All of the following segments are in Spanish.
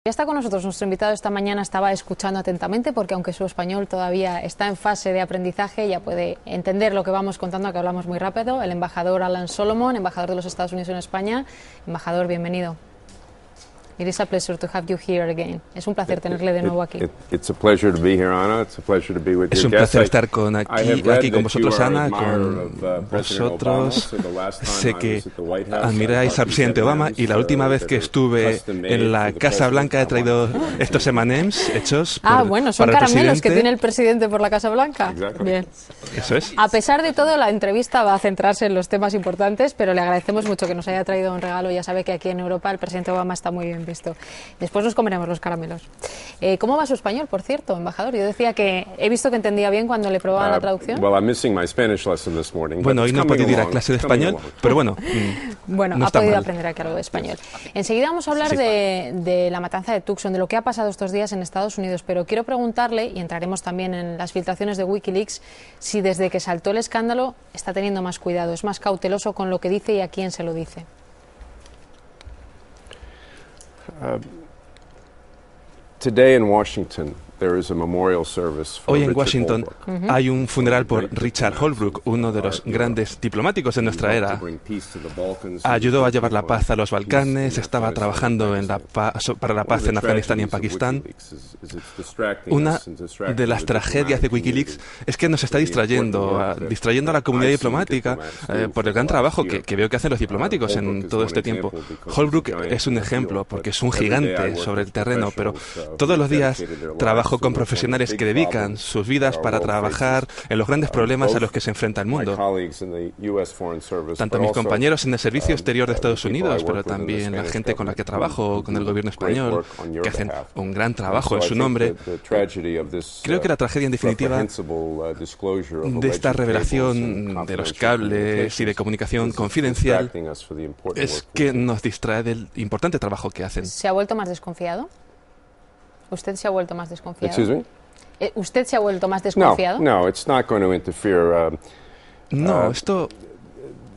Ya está con nosotros nuestro invitado esta mañana, estaba escuchando atentamente porque aunque su español todavía está en fase de aprendizaje, ya puede entender lo que vamos contando, que hablamos muy rápido. El embajador Alan Solomon, embajador de los Estados Unidos en España. Embajador, bienvenido. It is a pleasure to have you here again. Es un placer tenerle de nuevo aquí. It's a pleasure to be here, Anna. It's a pleasure to be with Es your un guests. placer estar aquí con vosotros, Ana, Ana, con vosotros. Sé que admiráis al presidente Obama y la última vez que estuve en la Casa Blanca he traído estos M&M's hechos bueno, son para el caramelos que presidente. tiene el presidente por la Casa Blanca. Exactly. Bien. Eso es. A pesar de todo, la entrevista va a centrarse en los temas importantes, pero le agradecemos mucho que nos haya traído un regalo. Ya sabe que aquí en Europa el presidente Obama está muy bien visto. Después nos comeremos los caramelos. ¿Cómo va su español, por cierto, embajador? Yo decía que he visto que entendía bien cuando le probaban la traducción. Well, I'm missing my Spanish lesson this morning. Bueno, hoy no he podido ir a clase de español, pero bueno, Bueno, no ha está podido mal. aprender aquí algo de español. Enseguida vamos a hablar Sí. de la matanza de Tucson, de lo que ha pasado estos días en Estados Unidos, pero quiero preguntarle, y entraremos también en las filtraciones de Wikileaks, si desde que saltó el escándalo está teniendo más cuidado, es más cauteloso con lo que dice y a quién se lo dice. Today in Washington, there is a memorial service for Hoy en Richard Washington Holbrooke. hay un funeral por Richard Holbrooke, uno de los grandes diplomáticos de nuestra era. Ayudó a llevar la paz a los Balcanes, estaba trabajando en para la paz en Afganistán y en Pakistán. Una de las tragedias de Wikileaks es que nos está distrayendo a la comunidad diplomática por el gran trabajo que veo que hacen los diplomáticos en todo este tiempo. Holbrooke es un ejemplo porque es un gigante sobre el terreno, pero todos los días trabajo con profesionales que dedican sus vidas para trabajar en los grandes problemas a los que se enfrenta el mundo. Tanto mis compañeros en el Servicio Exterior de Estados Unidos, pero también la gente con la que trabajo, con el gobierno español, que hacen un gran trabajo en su nombre. Creo que la tragedia, en definitiva, de esta revelación de los cables y de comunicación confidencial es que nos distrae del importante trabajo que hacen. ¿Se ha vuelto más desconfiado? ¿Usted se ha vuelto más desconfiado? Excuse me? ¿Usted se ha vuelto más No, desconfiado? no, it's not going to interfere. No, esto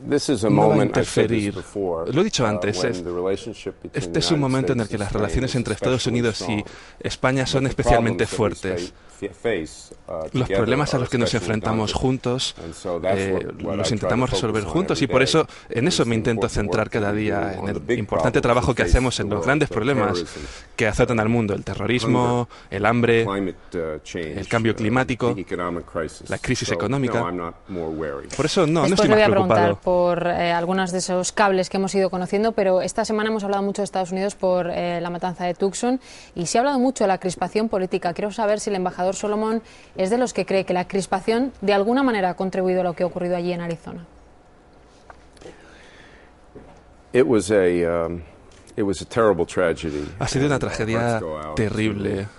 This is a no va a moment, I've said this interferir. before, Lo he dicho antes, when the relationship between este the es un United momento en el States que las and relaciones Spain entre is Estados Unidos y especially España son strong. especialmente The problems fuertes. that we face, Los together problemas a los que nos are enfrentamos especially juntos daunting. And so that's what I los try intentamos to resolver focus on juntos y every por day, eso en is eso the me intento important centrar work that cada we día do en on the el big importante problems trabajo que that hacemos face en the los world, grandes the problemas terrorism, que azotan al mundo, el terrorismo, el hambre, climate change, el cambio climático, the economic crisis. la crisis So, económica. no, I'm not more wary. Por eso no Después estoy le voy más a preguntar preocupado. por algunos de esos cables que hemos ido conociendo, pero esta semana hemos hablado mucho de Estados Unidos por la matanza de Tucson y se ha hablado mucho de la crispación política. Quiero saber si el embajador Solomon es de los que cree que la crispación de alguna manera ha contribuido a lo que ha ocurrido allí en Arizona. It was a terrible tragedy. Ha sido una And our tragedia hearts go out terrible. to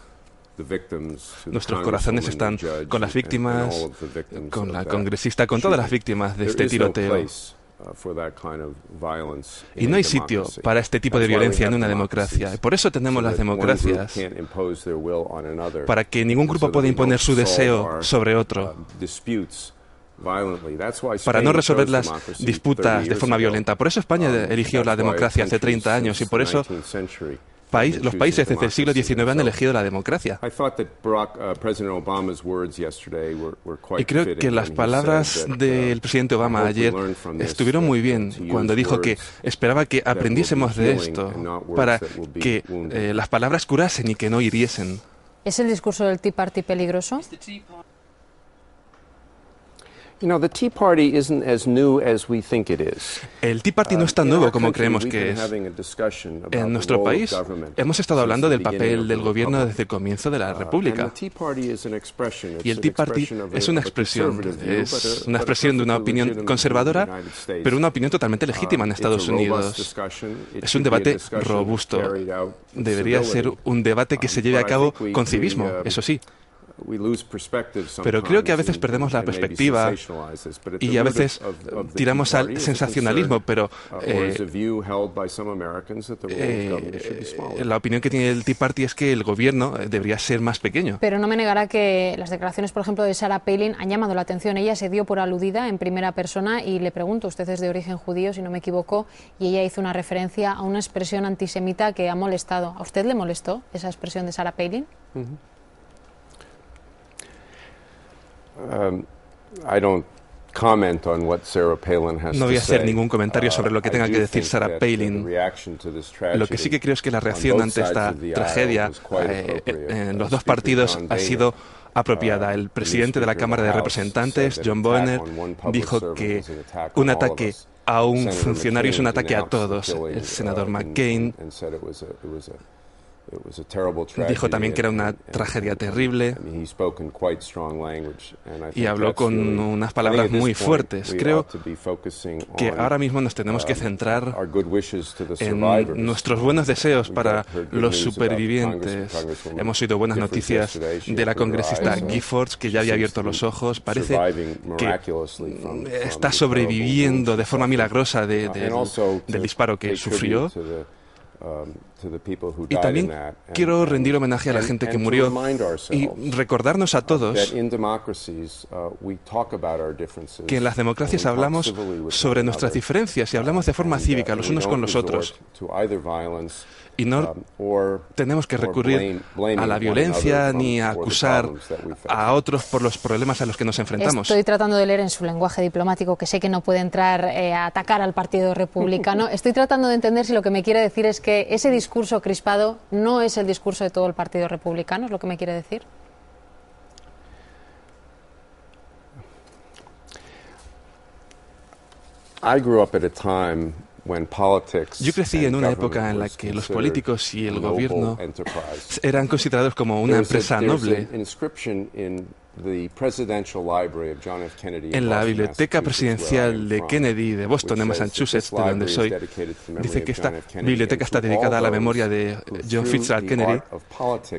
the victims, to the Nuestros corazones congresswoman, están the judge, con las and víctimas, all of the victims con of la that congresista, con todas las shooting. víctimas de There este is no tiroteo. place, for that kind of violence Y in no a hay sitio democracy. para este tipo de That's why we violencia en have una democracies, democracia. Y por eso tenemos so las that one group democracias, can't impose their will on another, para que ningún grupo so that pueda we imponer don't su solve deseo our, sobre otro, disputes violently. That's why para Spain no resolver chose las democracy 30 disputas de years forma ago. violenta. Por eso España eligió la That's why democracia hace countries 30 años y since por the eso 19th century los países desde el siglo XIX han elegido la democracia. I thought that President Obama's words yesterday were quite Y creo fitting que las when he palabras said that, del presidente Obama I hope we ayer learn from this, estuvieron muy bien to cuando use dijo que words esperaba que that will be aprendiésemos de healing esto and not words para that will be que wounding. las palabras curasen y que no hiriesen. ¿Es el discurso del Tea Party peligroso? You know, the Tea Party isn't as new as we think it is. El Tea Party no es tan In our nuevo como country, creemos we've que been es. having a discussion about En the nuestro role of país government hemos estado since hablando the del beginning papel of del the gobierno Republic. desde el comienzo de la And República. the Tea Party is an expression. Y el It's Tea an Party expression of es a- una of a expresión, conservative view, es but una a expresión de una perfectly opinión legitimate conservadora, view in the United States. pero una opinión totalmente legítima en It's a Estados robust Unidos. discussion. It Es should un be a debate discussion robusto. carried out with Debería ser civility. un debate que se lleve a But I cabo think we- con civismo, eso sí. Pero creo que a veces perdemos la perspectiva y a veces tiramos al sensacionalismo, pero la opinión que tiene el Tea Party es que el gobierno debería ser más pequeño. Pero no me negará que las declaraciones, por ejemplo, de Sarah Palin han llamado la atención. Ella se dio por aludida en primera persona y le pregunto, usted es de origen judío, si no me equivoco, y ella hizo una referencia a una expresión antisemita que ha molestado. ¿A usted le molestó esa expresión de Sarah Palin? No voy a hacer ningún comentario sobre lo que tenga que decir Sarah Palin. Lo que sí que creo es que la reacción ante esta tragedia en los dos partidos ha sido apropiada. El presidente de la Cámara de Representantes, John Boehner, dijo que un ataque a un funcionario es un ataque a todos. El senador McCain dijo también que era una tragedia terrible y habló con unas palabras muy fuertes. Creo que ahora mismo nos tenemos que centrar en nuestros buenos deseos para los supervivientes. Hemos oído buenas noticias de la congresista Giffords, que ya había abierto los ojos. Parece que está sobreviviendo de forma milagrosa del disparo que sufrió. Y también quiero rendir homenaje a la gente que murió y recordarnos a todos que en las democracias hablamos sobre nuestras diferencias y hablamos de forma cívica los unos con los otros. Y no tenemos que recurrir a la violencia ni a acusar a otros por los problemas a los que nos enfrentamos. Estoy tratando de leer en su lenguaje diplomático, que sé que no puede entrar a atacar al Partido Republicano. Estoy tratando de entender si lo que me quiere decir es que ese discurso crispado no es el discurso de todo el Partido Republicano, ¿es lo que me quiere decir? Yo crecí en una época en la que los políticos y el gobierno eran considerados como una empresa noble. En la biblioteca presidencial de Kennedy de Boston, en Massachusetts, de donde soy, dice que esta biblioteca está dedicada a la memoria de John Fitzgerald Kennedy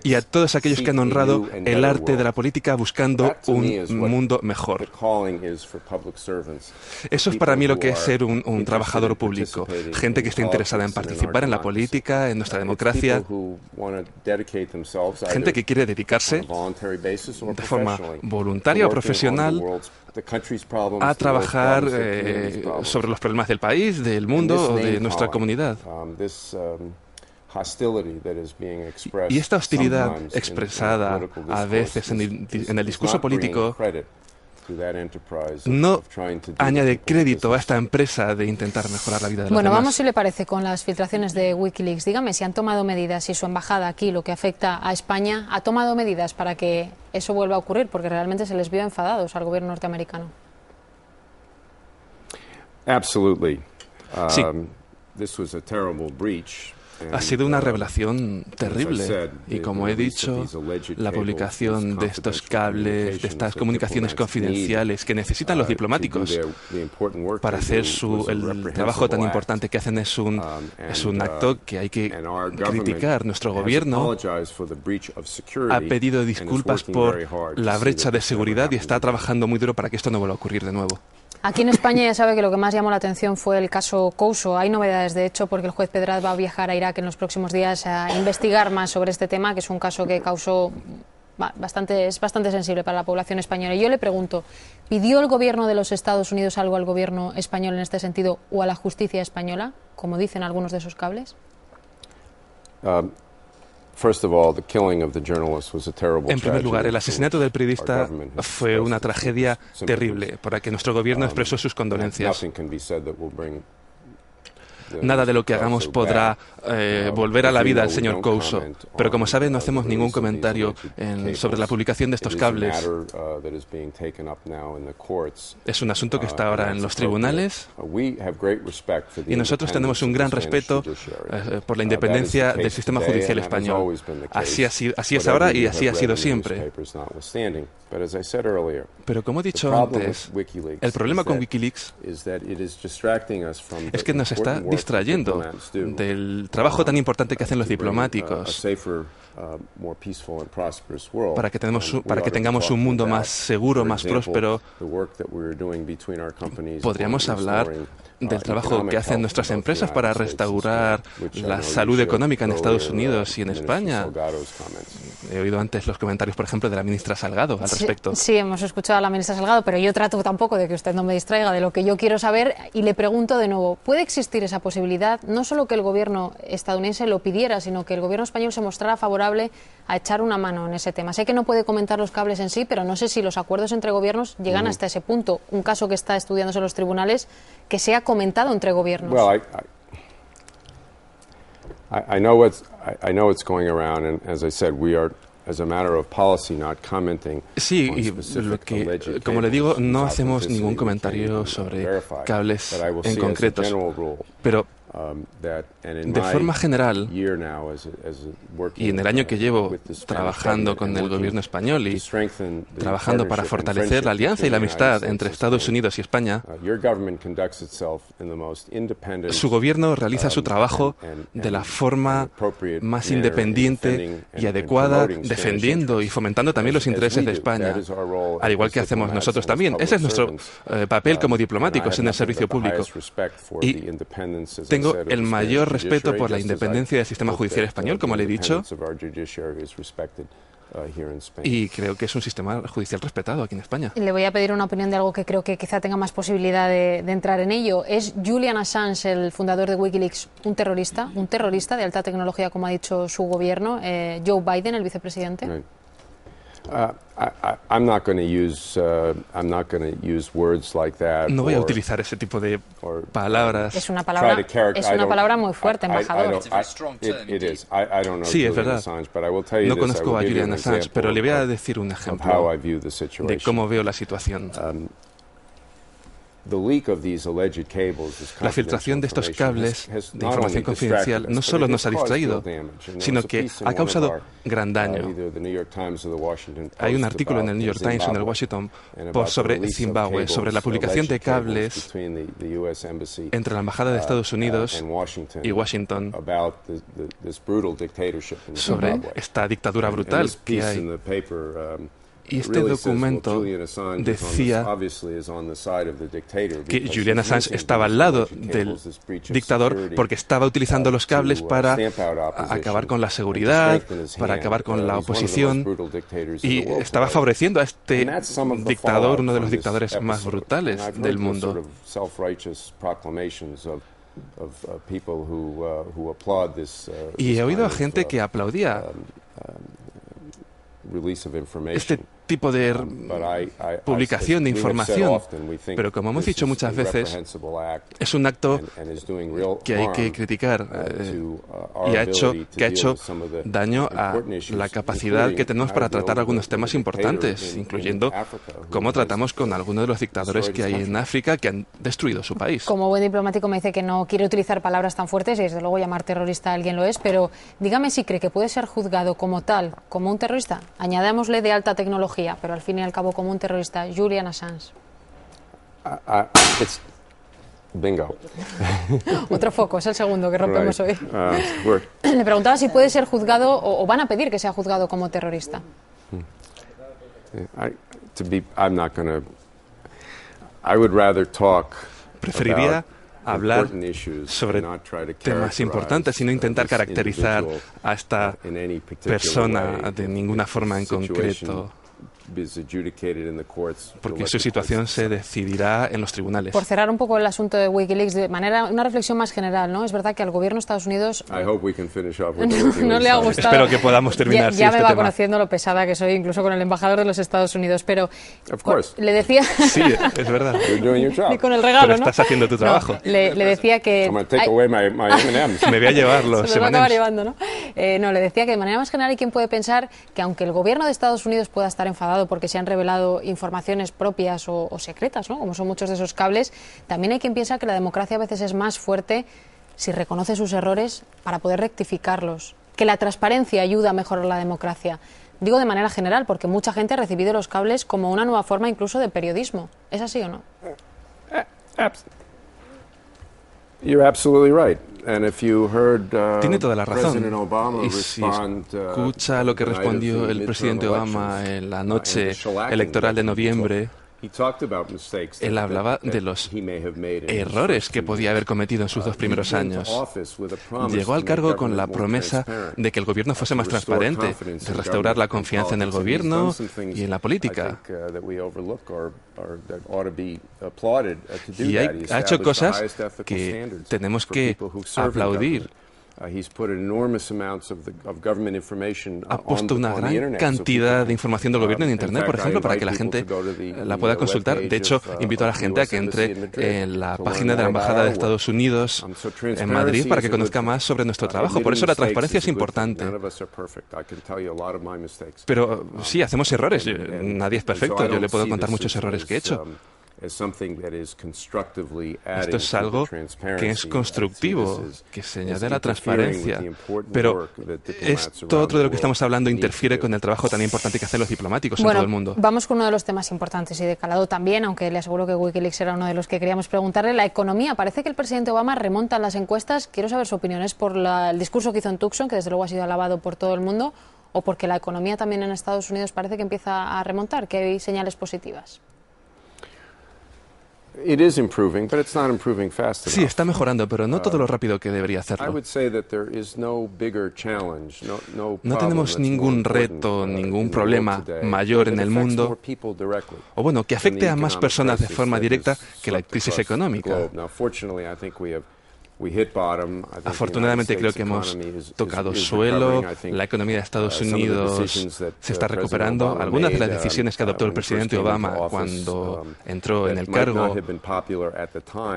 y a todos aquellos que han honrado el arte de la política buscando un mundo mejor. Eso es para mí lo que es ser un trabajador público, gente que está interesada en participar en la política, en nuestra democracia, gente que quiere dedicarse de forma voluntaria o profesional a trabajar sobre los problemas del país, del mundo o de nuestra comunidad. Y esta hostilidad expresada a veces en el discurso político no añade crédito a esta empresa de intentar mejorar la vida de los demás. Bueno, vamos si le parece con las filtraciones de Wikileaks. Dígame si han tomado medidas, si su embajada aquí, lo que afecta a España, ha tomado medidas para que eso vuelva a ocurrir, porque realmente se les vio enfadados al gobierno norteamericano. Sí. Ha sido una revelación terrible y, como he dicho, la publicación de estos cables, de estas comunicaciones confidenciales que necesitan los diplomáticos para hacer el trabajo tan importante que hacen es un acto que hay que criticar. Nuestro gobierno ha pedido disculpas por la brecha de seguridad y está trabajando muy duro para que esto no vuelva a ocurrir de nuevo. Aquí en España ya sabe que lo que más llamó la atención fue el caso Couso. Hay novedades, de hecho, porque el juez Pedraz va a viajar a Irak en los próximos días a investigar más sobre este tema, que es un caso que causó es bastante sensible para la población española. Y yo le pregunto, ¿pidió el gobierno de los Estados Unidos algo al gobierno español en este sentido o a la justicia española, como dicen algunos de esos cables? En primer lugar, el asesinato del periodista fue una tragedia terrible por la que nuestro gobierno expresó sus condolencias. Nada de lo que hagamos podrá volver a la vida al señor Couso, pero como sabe no hacemos ningún comentario sobre la publicación de estos cables. Es un asunto que está ahora en los tribunales y nosotros tenemos un gran respeto por la independencia del sistema judicial español. Así es ahora y así ha sido siempre. Pero como he dicho antes, el problema con Wikileaks es que nos está distrayendo del trabajo tan importante que hacen los diplomáticos para que tengamos un mundo más seguro, más próspero. Podríamos hablar del trabajo que hacen nuestras empresas para restaurar la salud económica en Estados Unidos y en España. He oído antes los comentarios, por ejemplo, de la ministra Salgado al respecto. Sí, hemos escuchado a la ministra Salgado, pero yo trato tampoco de que usted no me distraiga de lo que yo quiero saber y le pregunto de nuevo, ¿puede existir esa posibilidad? No solo que el gobierno estadounidense lo pidiera, sino que el gobierno español se mostrara favorable a echar una mano en ese tema. Sé que no puede comentar los cables en sí, pero no sé si los acuerdos entre gobiernos llegan hasta ese punto. Un caso que está estudiándose en los tribunales que sea comentado entre gobiernos. Well, I know what's going around, and as I said, we are, as a matter of policy, not commenting. Sí, y como le digo, no hacemos ningún comentario sobre cables en concreto, pero de forma general, y en el año que llevo trabajando con el gobierno español y trabajando para fortalecer la alianza y la amistad entre Estados Unidos y España, su gobierno realiza su trabajo de la forma más independiente y adecuada, defendiendo y fomentando también los intereses de España, al igual que hacemos nosotros también. Ese es nuestro papel como diplomáticos en el servicio público. Y tengo el mayor respeto por la independencia del sistema judicial español, como le he dicho, y creo que es un sistema judicial respetado aquí en España. Le voy a pedir una opinión de algo que creo que quizá tenga más posibilidad de entrar en ello. ¿Es Julian Assange, el fundador de Wikileaks, un terrorista de alta tecnología, como ha dicho su gobierno, Joe Biden, el vicepresidente? Right. I'm not going to use words like that. No voy a utilizar ese tipo de palabras. Es una palabra muy fuerte, embajador. Sí, es verdad. No conozco a Julian Assange, pero le voy a decir un ejemplo de cómo veo la situación. La filtración de estos cables de información confidencial no solo nos ha distraído, sino que ha causado gran daño. Hay un artículo en el New York Times o en el Washington Post sobre Zimbabue, sobre la publicación de cables entre la Embajada de Estados Unidos y Washington sobre esta dictadura brutal que hay. Y este documento decía que Julian Assange estaba al lado del dictador porque estaba utilizando los cables para acabar con la seguridad, para acabar con la oposición, y estaba favoreciendo a este dictador, uno de los dictadores más brutales del mundo. Y he oído a gente que aplaudía este tipo de publicación de información, pero como hemos dicho muchas veces, es un acto que hay que criticar y que ha hecho daño a la capacidad que tenemos para tratar algunos temas importantes, incluyendo cómo tratamos con algunos de los dictadores que hay en África que han destruido su país. Como buen diplomático me dice que no quiere utilizar palabras tan fuertes y desde luego llamar terrorista a alguien lo es, pero dígame si cree que puede ser juzgado como tal, como un terrorista. Añadámosle de alta tecnología, pero al fin y al cabo como un terrorista, Julian Assange. Bingo. Otro foco, es el segundo que rompemos hoy. Le preguntaba si puede ser juzgado o van a pedir que sea juzgado como terrorista. Preferiría hablar sobre temas importantes y no intentar caracterizar a esta persona de ninguna forma en concreto, porque su situación se decidirá en los tribunales. Por cerrar un poco el asunto de Wikileaks, de manera una reflexión más general, ¿no? Es verdad que al gobierno de Estados Unidos no le ha gustado. Espero que podamos terminar. Ya me va conociendo lo pesada que soy, incluso con el embajador de los Estados Unidos, pero le decía. Sí, es verdad. Y con el regalo, pero estás haciendo tu trabajo. No, le decía que. Me voy a llevar los se va a acabar llevando, ¿no? No, le decía que de manera más general hay quien puede pensar que aunque el gobierno de Estados Unidos pueda estar enfadado porque se han revelado informaciones propias o secretas, ¿no? Como son muchos de esos cables, también hay quien piensa que la democracia a veces es más fuerte si reconoce sus errores para poder rectificarlos, que la transparencia ayuda a mejorar la democracia. Digo de manera general porque mucha gente ha recibido los cables como una nueva forma incluso de periodismo. ¿Es así o no? You're absolutely right. Tiene toda la razón. Y si escucha lo que respondió el presidente Obama en la noche electoral de noviembre, él hablaba de los errores que podía haber cometido en sus 2 primeros años. Llegó al cargo con la promesa de que el gobierno fuese más transparente, de restaurar la confianza en el gobierno y en la política. Y ha hecho cosas que tenemos que aplaudir. Ha puesto una gran cantidad de información del gobierno en Internet, por ejemplo, para que la gente la pueda consultar. De hecho, invito a la gente a que entre en la página de la Embajada de Estados Unidos en Madrid para que conozca más sobre nuestro trabajo. Por eso la transparencia es importante. Pero sí, hacemos errores. Nadie es perfecto. Yo le puedo contar muchos errores que he hecho. Esto es algo que es constructivo, que se añade a la transparencia, pero esto otro de lo que estamos hablando interfiere con el trabajo tan importante que hacen los diplomáticos en todo el mundo. Vamos con uno de los temas importantes y de calado también, aunque le aseguro que Wikileaks era uno de los que queríamos preguntarle. La economía. Parece que el presidente Obama remonta en las encuestas. Quiero saber su opinión. ¿Es por el discurso que hizo en Tucson, que desde luego ha sido alabado por todo el mundo, o porque la economía también en Estados Unidos parece que empieza a remontar, que hay señales positivas? Sí, está mejorando, pero no todo lo rápido que debería hacerlo. No tenemos ningún reto, ningún problema mayor en el mundo, o bueno, que afecte a más personas de forma directa que la crisis económica. Afortunadamente creo que hemos tocado suelo, la economía de Estados Unidos se está recuperando. Algunas de las decisiones que adoptó el presidente Obama cuando entró en el cargo,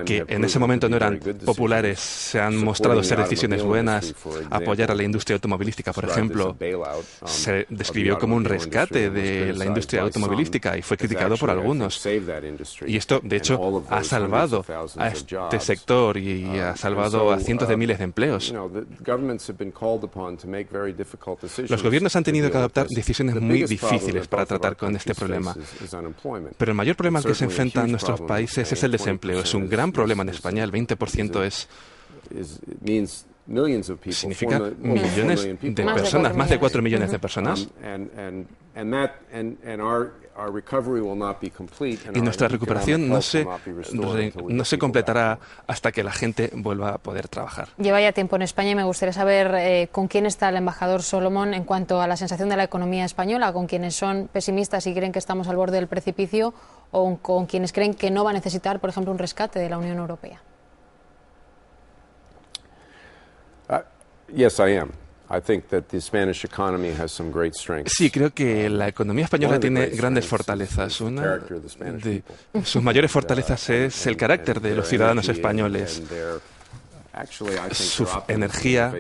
que en ese momento no eran populares, se han mostrado ser decisiones buenas. Apoyar a la industria automovilística, por ejemplo, se describió como un rescate de la industria automovilística y fue criticado por algunos. Y esto, de hecho, ha salvado a este sector y ha salvado a cientos de miles de empleos. Los gobiernos han tenido que adoptar decisiones muy difíciles para tratar con este problema. Pero el mayor problema al que se enfrentan nuestros países es el desempleo. Es un gran problema en España. El 20% significa millones de personas, más de 4 millones de personas. Y nuestra recuperación no se completará hasta que la gente vuelva a poder trabajar. Lleva ya tiempo en España y me gustaría saber con quién está el embajador Solomon en cuanto a la sensación de la economía española, con quienes son pesimistas y creen que estamos al borde del precipicio, o con quienes creen que no va a necesitar, por ejemplo, un rescate de la Unión Europea. Yes, I am. I think that the Spanish economy has some great strengths. Sí, creo que la economía española tiene grandes fortalezas. Una de sus mayores fortalezas es el carácter de los ciudadanos españoles, su energía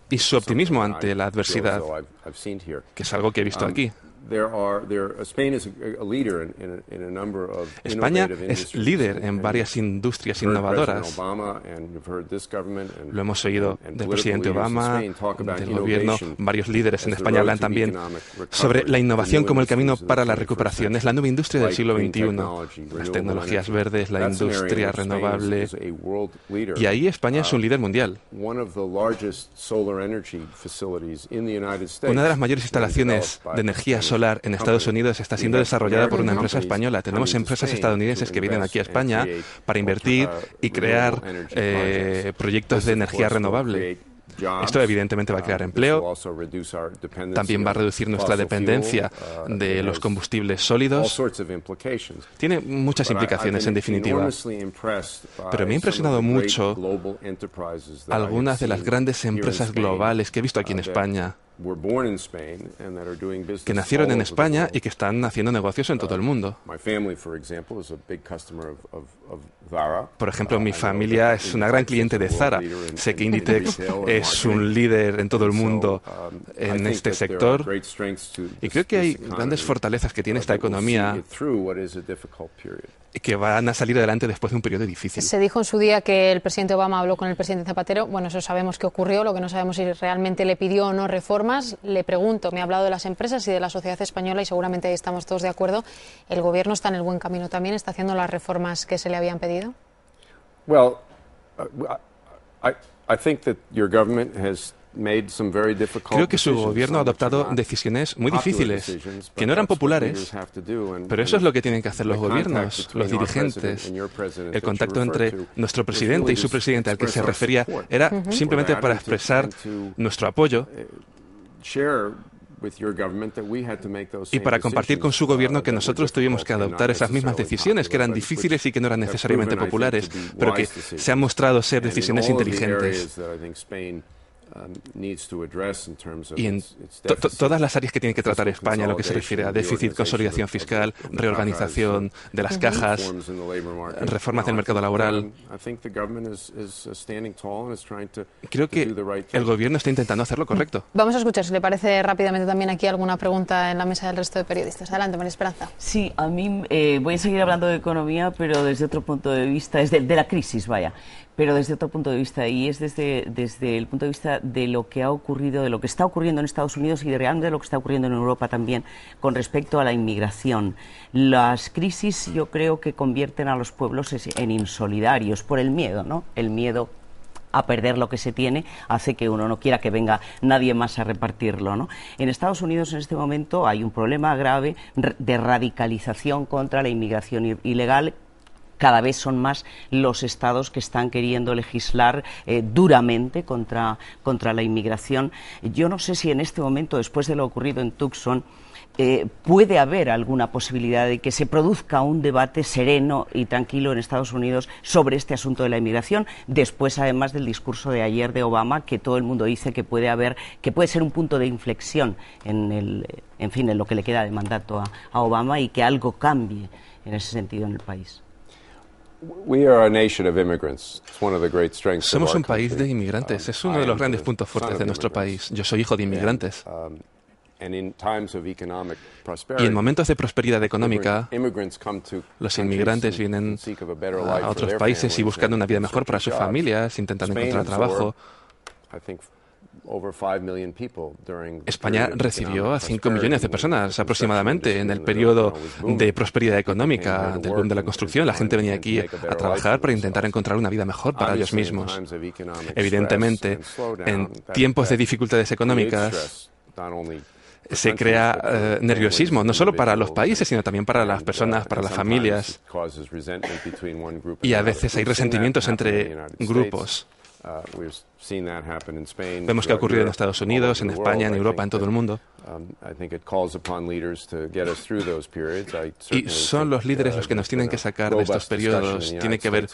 y su optimismo ante la adversidad, que es algo que he visto aquí. España es líder en varias industrias innovadoras. Lo hemos oído del presidente Obama, del gobierno. Varios líderes en España hablan también sobre la innovación como el camino para la recuperación. Es la nueva industria del siglo XXI. Las tecnologías verdes, la industria renovable. Y ahí España es un líder mundial. Una de las mayores instalaciones de energía solar en Estados Unidos está siendo desarrollada por una empresa española. Tenemos empresas estadounidenses que vienen aquí a España para invertir y crear proyectos de energía renovable. Esto evidentemente va a crear empleo, también va a reducir nuestra dependencia de los combustibles sólidos. Tiene muchas implicaciones en definitiva. Pero me ha impresionado mucho algunas de las grandes empresas globales que he visto aquí en España, que nacieron en España y que están haciendo negocios en todo el mundo. Por ejemplo, mi familia es una gran cliente de Zara. Sé que Inditex es un líder en todo el mundo en este sector y creo que hay grandes fortalezas que tiene esta economía que van a salir adelante después de un periodo difícil. Se dijo en su día que el presidente Obama habló con el presidente Zapatero. Bueno, eso sabemos que ocurrió. Lo que no sabemos es si realmente le pidió o no reformas. Le pregunto, me ha hablado de las empresas y de la sociedad española y seguramente ahí estamos todos de acuerdo. ¿El gobierno está en el buen camino también? ¿Está haciendo las reformas que se le habían pedido? Well, Creo que su gobierno ha adoptado decisiones muy difíciles, que no eran populares, pero eso es lo que tienen que hacer los gobiernos, los dirigentes. El contacto entre nuestro presidente y su presidente al que se refería era simplemente para expresar nuestro apoyo y para compartir con su gobierno que nosotros tuvimos que adoptar esas mismas decisiones, que eran difíciles y que no eran necesariamente populares, pero que se han mostrado ser decisiones inteligentes. Y en todas las áreas que tiene que tratar España, lo que se refiere a déficit, consolidación fiscal, reorganización de las cajas, reformas del mercado laboral, creo que el gobierno está intentando hacer lo correcto. Vamos a escuchar, si le parece, rápidamente también aquí alguna pregunta en la mesa del resto de periodistas. Adelante, María Esperanza. Sí, a mí voy a seguir hablando de economía, pero desde otro punto de vista, de la crisis, vaya. Pero desde otro punto de vista, y es desde el punto de vista de lo que ha ocurrido, de lo que está ocurriendo en Estados Unidos y de realmente lo que está ocurriendo en Europa también con respecto a la inmigración. Las crisis yo creo que convierten a los pueblos en insolidarios por el miedo, ¿no? El miedo a perder lo que se tiene hace que uno no quiera que venga nadie más a repartirlo, ¿no? En Estados Unidos en este momento hay un problema grave de radicalización contra la inmigración ilegal. Cada vez son más los estados que están queriendo legislar duramente contra la inmigración. Yo no sé si en este momento, después de lo ocurrido en Tucson, puede haber alguna posibilidad de que se produzca un debate sereno y tranquilo en Estados Unidos sobre este asunto de la inmigración, después además del discurso de ayer de Obama, que todo el mundo dice que puede ser un punto de inflexión en lo que le queda de mandato a Obama y que algo cambie en ese sentido en el país. Somos un país de inmigrantes. Es uno de los grandes puntos fuertes de nuestro país. Yo soy hijo de inmigrantes. Y en momentos de prosperidad económica, los inmigrantes vienen a otros países y buscan una vida mejor para sus familias, intentan encontrar trabajo. España recibió a 5 millones de personas aproximadamente en el periodo de prosperidad económica, del boom de la construcción. La gente venía aquí a trabajar para intentar encontrar una vida mejor para ellos mismos. Evidentemente, en tiempos de dificultades económicas, se crea nerviosismo, no solo para los países, sino también para las personas, para las familias. Y a veces hay resentimientos entre grupos. Vemos que ha ocurrido en Estados Unidos, en España, en Europa, en todo el mundo. Y son los líderes los que nos tienen que sacar de estos periodos. Tiene que haber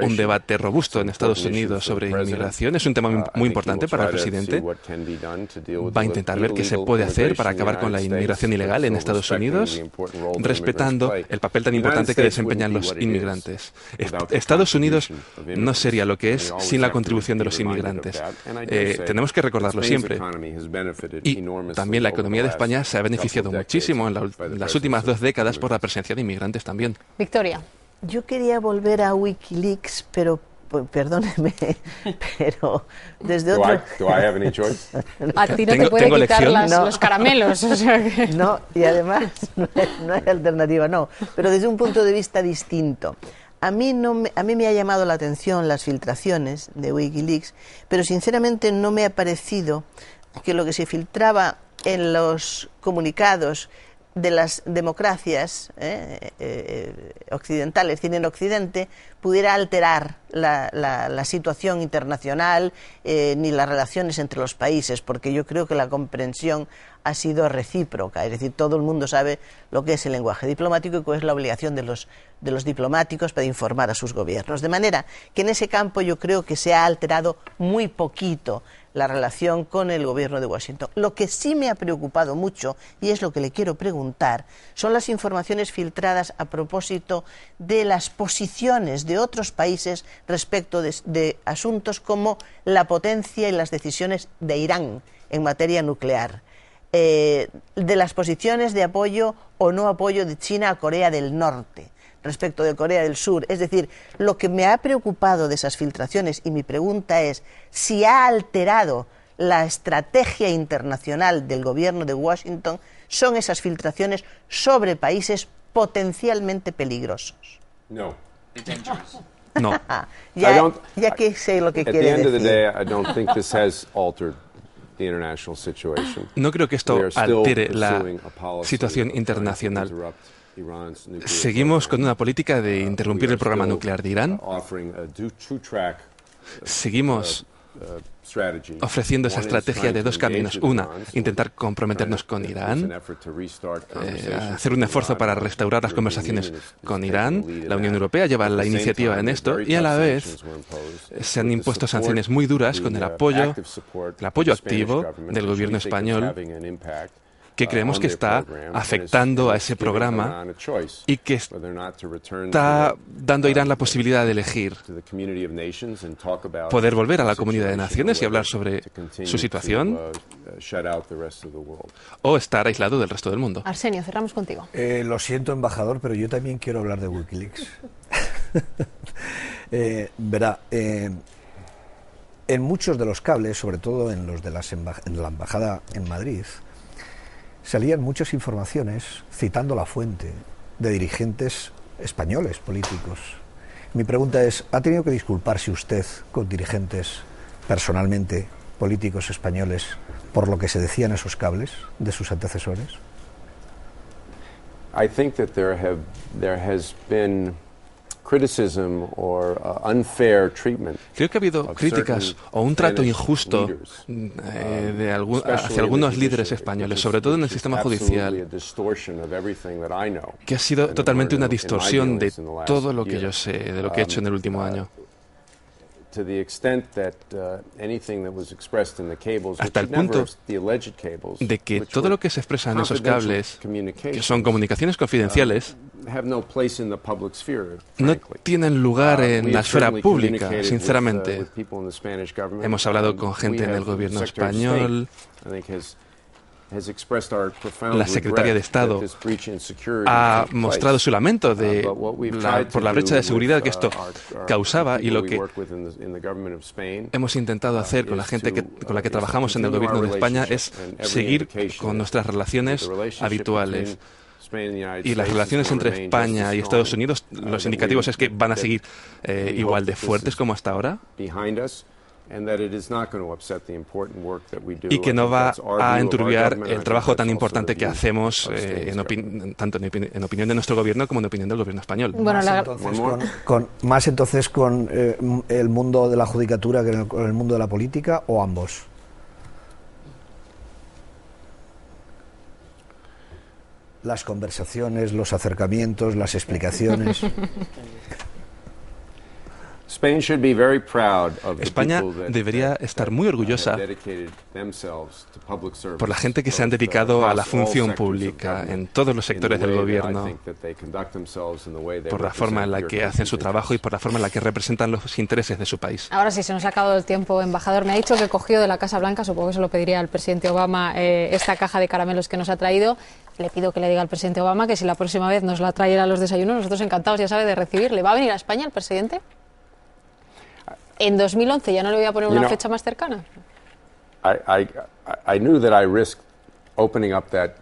un debate robusto en Estados Unidos sobre inmigración. Es un tema muy importante para el presidente. Va a intentar ver qué se puede hacer para acabar con la inmigración ilegal en Estados Unidos, respetando el papel tan importante que desempeñan los inmigrantes. Estados Unidos no sería lo que es sin la contribución de los inmigrantes. Tenemos que recordarlo siempre. Y también la economía de España se ha beneficiado muchísimo en las últimas 2 décadas por la presencia de inmigrantes también. Victoria. Yo quería volver a Wikileaks, pero perdóneme, pero desde otro... A ti no te puede quitar los caramelos. O sea que... No, y además no hay alternativa, no. Pero desde un punto de vista distinto. A mí me ha llamado la atención las filtraciones de Wikileaks, pero sinceramente no me ha parecido que lo que se filtraba en los comunicados de las democracias occidentales, es decir, en Occidente, pudiera alterar la situación internacional ni las relaciones entre los países, porque yo creo que la comprensión ha sido recíproca, es decir, todo el mundo sabe lo que es el lenguaje diplomático y cuál es la obligación de los diplomáticos para informar a sus gobiernos. De manera que en ese campo yo creo que se ha alterado muy poquito la relación con el gobierno de Washington. Lo que sí me ha preocupado mucho, y es lo que le quiero preguntar, son las informaciones filtradas a propósito de las posiciones de otros países respecto de asuntos como la potencia y las decisiones de Irán en materia nuclear, de las posiciones de apoyo o no apoyo de China a Corea del Norte respecto de Corea del Sur. Es decir, lo que me ha preocupado de esas filtraciones, y mi pregunta es si ha alterado la estrategia internacional del gobierno de Washington, son esas filtraciones sobre países potencialmente peligrosos. No. No. Ya que sé lo que quiere decir. At the end of the day, I don't think this has altered the international situation. No creo que esto We are still altere la pursuing a policy situación of trying to internacional. interrupt Iran's nuclear Seguimos con program. una política de interrumpir We el are programa still, nuclear de Irán. offering a two-track Seguimos strategy. ofreciendo esa One is estrategia trying de to dos engage caminos. with Una, Iran, so intentar comprometernos con Irán, hacer un esfuerzo para restaurar las conversaciones con Irán. La Unión Europea lleva la iniciativa en esto y a la vez se han impuesto sanciones muy duras con el apoyo activo del gobierno español, que creemos que está afectando a ese programa y que está dando a Irán la posibilidad de elegir poder volver a la comunidad de naciones y hablar sobre su situación o estar aislado del resto del mundo. Arsenio, cerramos contigo. Lo siento, embajador, pero yo también quiero hablar de Wikileaks. Verá, en muchos de los cables, sobre todo en los de en la embajada en Madrid, salían muchas informaciones citando la fuente de dirigentes españoles, políticos. Mi pregunta es, ¿ha tenido que disculparse usted con dirigentes, personalmente, políticos españoles, por lo que se decía en esos cables de sus antecesores? I think that there has been criticism or unfair treatment. Creo que ha habido críticas o un trato injusto hacia algunos líderes españoles, sobre todo en el sistema judicial, que ha sido totalmente una distorsión de todo lo que yo sé, de lo que he hecho en el último año. Hasta el punto de que todo lo que se expresa en esos cables, que son comunicaciones confidenciales, no tienen lugar en la esfera pública, sinceramente. Hemos hablado con gente en el gobierno español. La secretaria de Estado ha mostrado su lamento por la brecha de seguridad que esto causaba, y lo que hemos intentado hacer con la gente con la que trabajamos en el gobierno de España es seguir con nuestras relaciones habituales. Y las relaciones entre España y Estados Unidos, los indicativos es que van a seguir igual de fuertes como hasta ahora, y que no va a enturbiar el trabajo tan importante que hacemos, tanto en opinión de nuestro gobierno como en opinión del gobierno español. Bueno, más entonces con el mundo de la judicatura que con el mundo de la política, o ambos. Las conversaciones, los acercamientos, las explicaciones. España debería estar muy orgullosa por la gente que se han dedicado a la función pública en todos los sectores del gobierno, por la forma en la que hacen su trabajo y por la forma en la que representan los intereses de su país. Ahora sí, se nos ha acabado el tiempo, embajador. Me ha dicho que cogió de la Casa Blanca, supongo que se lo pediría al presidente Obama, esta caja de caramelos que nos ha traído. Le pido que le diga al presidente Obama que si la próxima vez nos la trae a los desayunos, nosotros encantados, ya sabe, de recibirle. ¿Va a venir a España el presidente? En 2011, ya no le voy a poner una fecha más cercana. I knew that I risked opening up that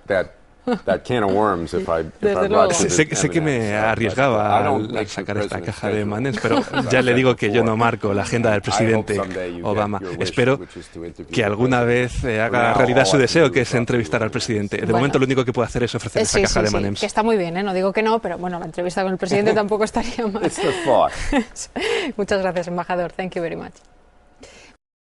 can of worms if I brought you Sé que me arriesgaba al sacar esta caja de M&M's, pero ya le digo que yo no marco la agenda del presidente Obama. Espero que alguna vez haga realidad su deseo, que es entrevistar al presidente. De momento lo único que puedo hacer es ofrecer esta caja de M&M's. Que está muy bien, no digo que no, pero bueno, la entrevista con el presidente tampoco estaría mal. Muchas gracias, embajador. Thank you very much.